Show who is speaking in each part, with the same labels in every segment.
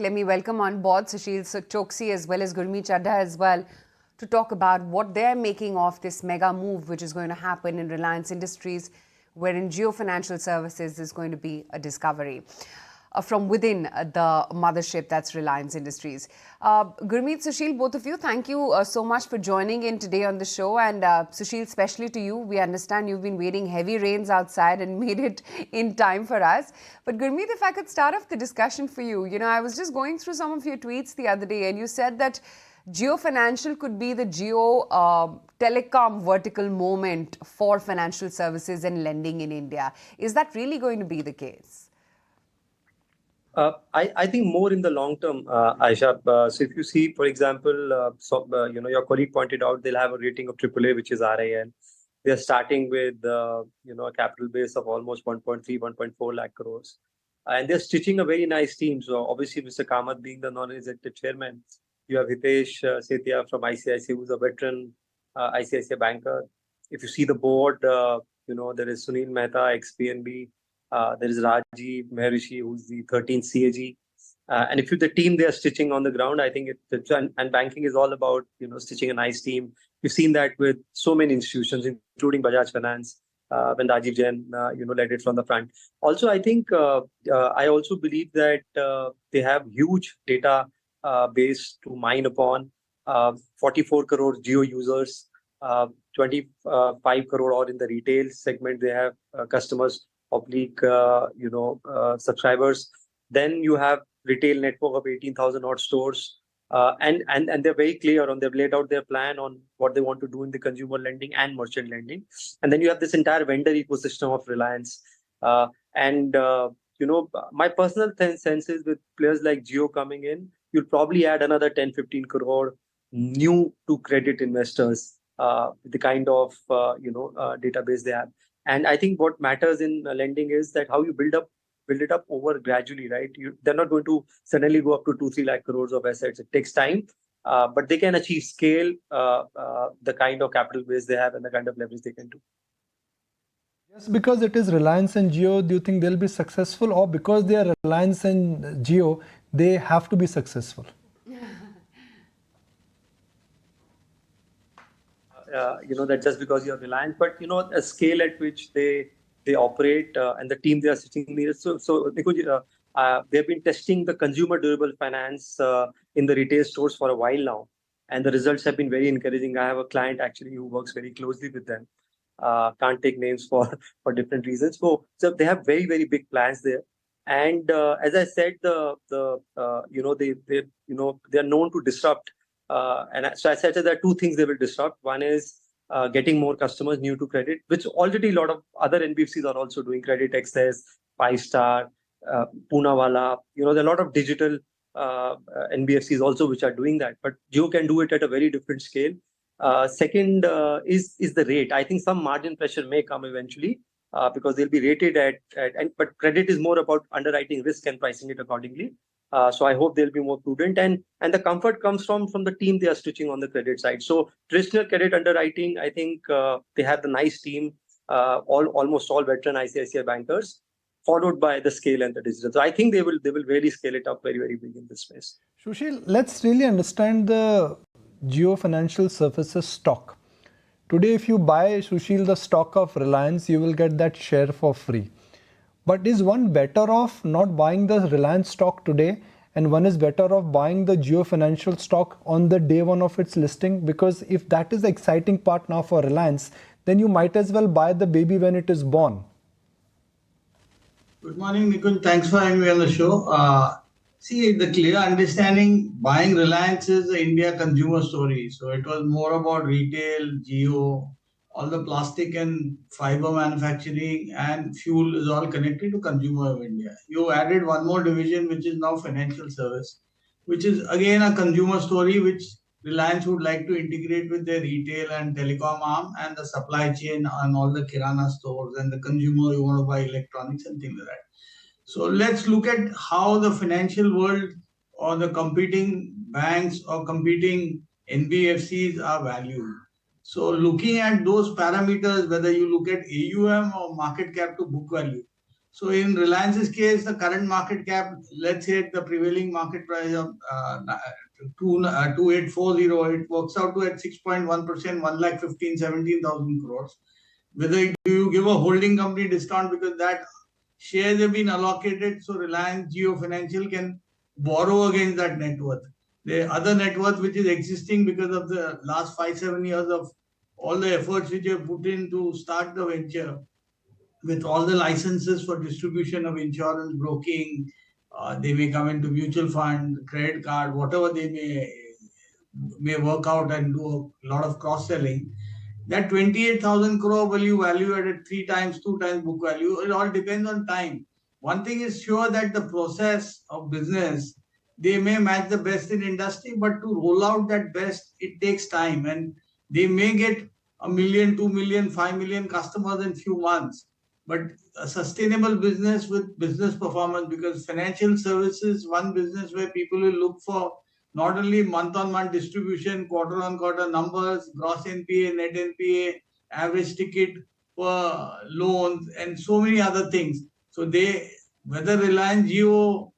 Speaker 1: Let me welcome on board Sushil Choksey as well as Gurmeet Chadha as well to talk about what they're making of this mega move which is going to happen in Reliance Industries, wherein Jio Financial Services is going to be a discovery from within the mothership that's Reliance Industries. Gurmeet, Sushil, both of you, thank you so much for joining in today on the show. And Sushil, especially to you, we understand you've been waiting heavy rains outside and made it in time for us. But Gurmeet, if I could start off the discussion for you, I was just going through some of your tweets the other day and you said that Jio Financial could be the Jio telecom vertical moment for financial services and lending in India. Is that really going to be the case?
Speaker 2: I think more in the long term, Aisha. So if you see, for example, your colleague pointed out they'll have a rating of AAA, which is RIL. They're starting with, a capital base of almost 1.3, 1.4 lakh crores. And they're stitching a very nice team. So obviously, Mr. Kamath being the non-executive chairman, you have Hitesh Sethia from ICICI, who's a veteran ICICI banker. If you see the board, there is Sunil Mehta, ex-PNB. There is Rajiv Maharishi, who's the 13th CAG. And if you the team they are stitching on the ground, I think and banking is all about stitching a nice team. We've seen that with so many institutions, including Bajaj Finance, when Rajiv Jain led it from the front. Also, I think I also believe that they have huge data base to mine upon. 44 crore Jio users, 25 crore or in the retail segment they have customers. Subscribers. Then you have retail network of 18,000 odd stores. And they're very clear they've laid out their plan on what they want to do in the consumer lending and merchant lending. And then you have this entire vendor ecosystem of Reliance. My personal sense is with players like Jio coming in, you'll probably add another 10, 15 crore new to credit investors, the kind of, database they have. And I think what matters in lending is that how you build it up over gradually, right? They're not going to suddenly go up to 2-3 lakh crores of assets. It takes time, but they can achieve scale, the kind of capital base they have and the kind of leverage they can do.
Speaker 3: Just because it is Reliance and Jio, do you think they'll be successful, or because they are Reliance and Jio, they have to be successful?
Speaker 2: That just because you're Reliant, but a scale at which they operate and the team they are sitting near. So they've been testing the consumer durable finance in the retail stores for a while now, and the results have been very encouraging. I have a client actually who works very closely with them. Can't take names for different reasons. So they have very, very big plans there. And as I said, they're known to disrupt. And so I said that there are two things they will disrupt. One is getting more customers new to credit, which already a lot of other NBFCs are also doing. Credit Access, 5-Star, Poonawalla. There are a lot of digital NBFCs also which are doing that. But Jio can do it at a very different scale. Second is the rate. I think some margin pressure may come eventually because they'll be rated but credit is more about underwriting risk and pricing it accordingly. So I hope they'll be more prudent, and the comfort comes from the team they are stitching on the credit side. So traditional credit underwriting, I think they have the nice team, almost all veteran ICICI bankers, followed by the scale and the digital. So I think they will really scale it up very, very big in this space.
Speaker 3: Sushil, let's really understand the Jio Financial Services stock. Today, if you buy, Sushil, the stock of Reliance, you will get that share for free. But is one better off not buying the Reliance stock today, and one is better off buying the Jio Financial stock on the day one of its listing? Because if that is the exciting part now for Reliance, then you might as well buy the baby when it is born.
Speaker 4: Good morning, Nikun. Thanks for having me on the show. See, the clear understanding, buying Reliance is the India consumer story. So it was more about retail, Jio, all the plastic and fiber manufacturing and fuel is all connected to consumer of India. You added one more division, which is now financial service, which is again a consumer story, which Reliance would like to integrate with their retail and telecom arm and the supply chain and all the Kirana stores and the consumer you want to buy electronics and things like that. So let's look at how the financial world or the competing banks or competing NBFCs are valued. So looking at those parameters, whether you look at AUM or market cap to book value, So in Reliance's case, the current market cap, let's say the prevailing market price of 2840, it works out to at 6.1%, 1,15,17,000 crores. Whether you give a holding company discount because that shares have been allocated, so Reliance Jio Financial can borrow against that net worth. The other net worth which is existing because of the last 5-7 years of all the efforts which you have put in to start the venture, with all the licenses for distribution of insurance, broking, they may come into mutual fund, credit card, whatever they may work out and do a lot of cross selling. That 28,000 crore value added 3 times, 2 times book value. It all depends on time. One thing is sure that the process of business, they may match the best in industry, but to roll out that best, it takes time, and they may get 1 million, 2 million, 5 million customers in few months. But a sustainable business with business performance, because financial services, one business where people will look for not only month-on-month distribution, quarter-on-quarter numbers, gross NPA, net NPA, average ticket per loans, and so many other things. So whether Reliance Jio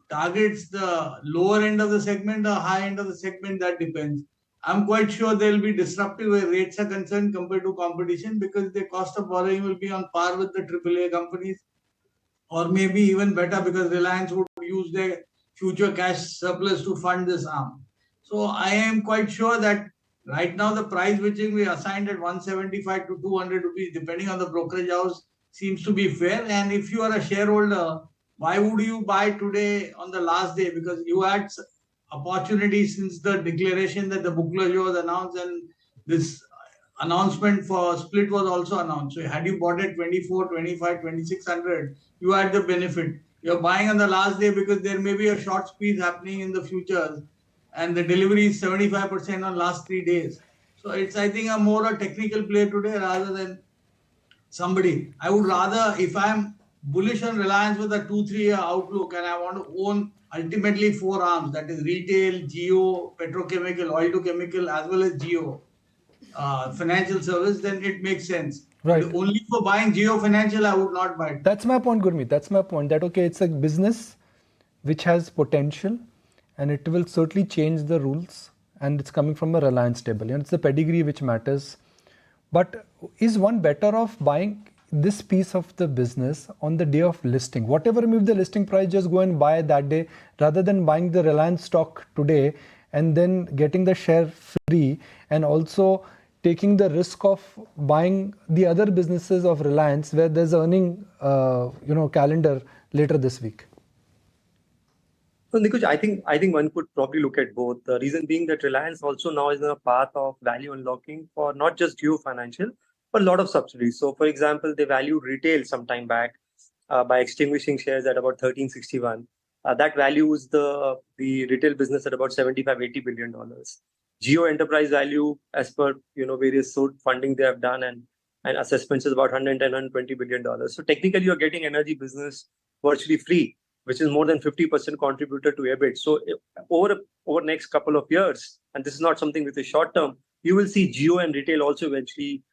Speaker 4: targets the lower end of the segment or high end of the segment, that depends. I'm quite sure they'll be disruptive where rates are concerned compared to competition, because the cost of borrowing will be on par with the AAA companies, or maybe even better, because Reliance would use their future cash surplus to fund this arm. So I am quite sure that right now the price which we assigned at 175 to 200 rupees, depending on the brokerage house, seems to be fair. And if you are a shareholder, why would you buy today on the last day? Because you had opportunity since the declaration that the book closure was announced, and this announcement for split was also announced. So had you bought at 24, 25, 2600, you had the benefit. You're buying on the last day because there may be a short squeeze happening in the futures, and the delivery is 75% on last 3 days. So it's, I think, a technical play today rather than somebody. I would rather, if I'm bullish on Reliance with a 2-3 year outlook and I want to own ultimately 4 arms, that is retail, geo, petrochemical, oil to chemical, as well as geo, financial service, then it makes sense.
Speaker 3: Right.
Speaker 4: But only for buying geo financial, I would not buy it.
Speaker 3: That's my point, Gurmeet. That's my point. That okay, it's a business which has potential, and it will certainly change the rules, and it's coming from a Reliance table. And it's the pedigree which matters. But is one better off buying this piece of the business on the day of listing? Whatever may be the listing price, just go and buy that day, rather than buying the Reliance stock today and then getting the share free, and also taking the risk of buying the other businesses of Reliance where there's earning calendar later this week.
Speaker 2: So, Nikuj, I think one could probably look at both. The reason being that Reliance also now is in a path of value unlocking for not just Jio Financial, but a lot of subsidiaries. So, for example, they valued retail some time back by extinguishing shares at about 1361. That values the retail business at about $75-80 billion. Jio enterprise value, as per various funding they have done and assessments, is about $110-120 billion. So technically, you're getting energy business virtually free, which is more than 50% contributor to EBIT. So over next couple of years, and this is not something with a short term, you will see Jio and retail also eventually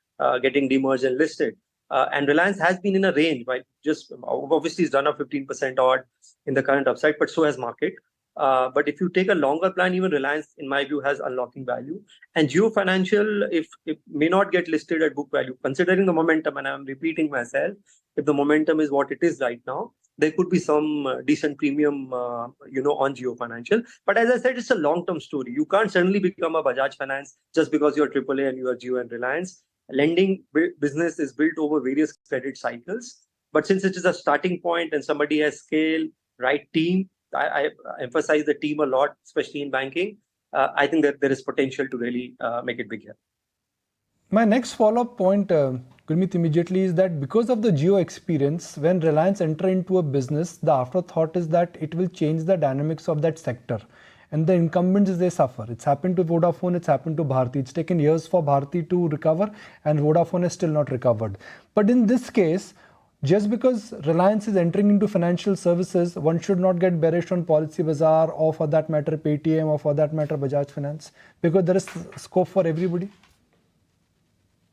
Speaker 2: getting demerged and listed. And Reliance has been in a range, right? Just obviously it's done a 15% odd in the current upside, but so has market. But if you take a longer plan, even Reliance, in my view, has unlocking value. And Jio Financial, if it may not get listed at book value, considering the momentum, and I'm repeating myself, if the momentum is what it is right now, there could be some decent premium, on Jio Financial. But as I said, it's a long-term story. You can't suddenly become a Bajaj Finance just because you're AAA and you are Jio and Reliance. Lending business is built over various credit cycles. But since it is a starting point and somebody has scale, right team, I emphasize the team a lot, especially in banking. I think that there is potential to really make it big here.
Speaker 3: My next follow-up point, Gurmeet, immediately is that because of the Jio experience, when Reliance enter into a business, the afterthought is that it will change the dynamics of that sector. And the incumbents, they suffer. It's happened to Vodafone, it's happened to Bharti. It's taken years for Bharti to recover, and Vodafone has still not recovered. But in this case, just because Reliance is entering into financial services, one should not get bearish on Policy Bazaar, or for that matter Paytm, or for that matter Bajaj Finance, because there is scope for everybody.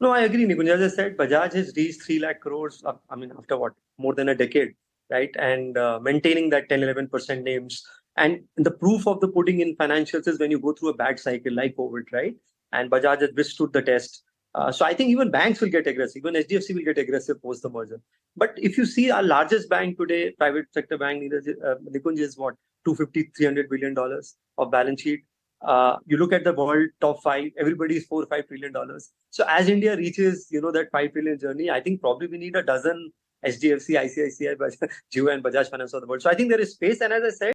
Speaker 2: No, I agree, Nikunj. As I said, Bajaj has reached 3 lakh crores, I mean, after what? More than a decade, right? And maintaining that 10-11% names. And the proof of the pudding in financials is when you go through a bad cycle like COVID, right? And Bajaj has withstood the test. So I think even banks will get aggressive. Even HDFC will get aggressive post the merger. But if you see our largest bank today, private sector bank, Nikunj, is what? 250, $300 billion of balance sheet. You look at the world top 5, everybody is $4 or $5 trillion. So as India reaches, that 5 trillion journey, I think probably we need a dozen HDFC, ICICI, Jio and Bajaj Finance of the world. So I think there is space. And as I said,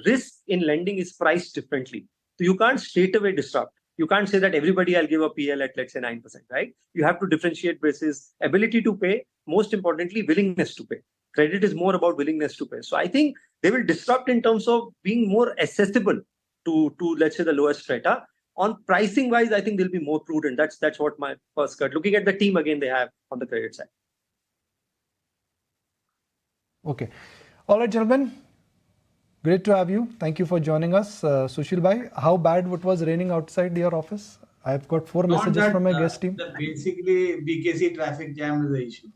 Speaker 2: risk in lending is priced differently. So you can't straight away disrupt. You can't say that everybody I'll give a PL at, let's say, 9%, right? You have to differentiate basis ability to pay, most importantly, willingness to pay. Credit is more about willingness to pay. So I think they will disrupt in terms of being more accessible to let's say the lower strata. On pricing wise, I think they'll be more prudent. That's what my first cut. Looking at the team again they have on the credit side.
Speaker 3: Okay. All right, gentlemen. Great to have you. Thank you for joining us. Sushil bhai, how bad it was raining outside your office? I've got 4 messages from my guest team.
Speaker 4: Basically, BKC traffic jam is the issue.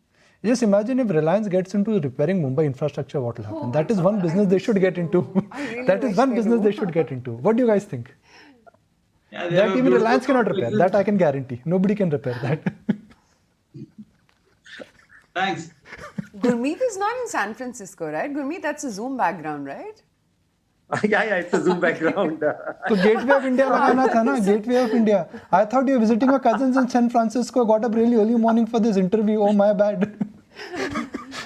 Speaker 3: Just imagine if Reliance gets into repairing Mumbai infrastructure, what will happen? That is one business they should get into.
Speaker 1: Really
Speaker 3: That is one business they should get into. What do you guys think?
Speaker 4: Yeah,
Speaker 3: That even Reliance cannot repair. That I can guarantee. Nobody can repair that.
Speaker 4: Thanks.
Speaker 1: Gurmeet is not in San Francisco, right? Gurmeet, that's a Zoom background, right?
Speaker 2: Yeah, it's a Zoom background.
Speaker 3: So Gateway of India lagana tha na, Gateway of India. I thought you were visiting your cousins in San Francisco. Got up really early morning for this interview. Oh, my bad.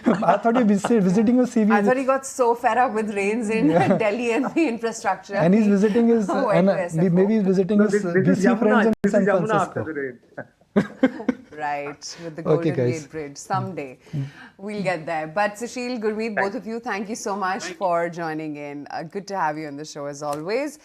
Speaker 3: I thought you were visiting your CV.
Speaker 1: I thought he got so fed up with rains in Delhi and the infrastructure.
Speaker 3: And he's visiting his,
Speaker 1: Went to SFO.
Speaker 3: maybe he's visiting his BC friends in San Francisco.
Speaker 1: Right, with the Golden
Speaker 3: Okay, guys.
Speaker 1: Gate Bridge. Someday we'll get there. But Sushil, Gurmeet, both of you, thank you so much for joining in. Good to have you on the show as always.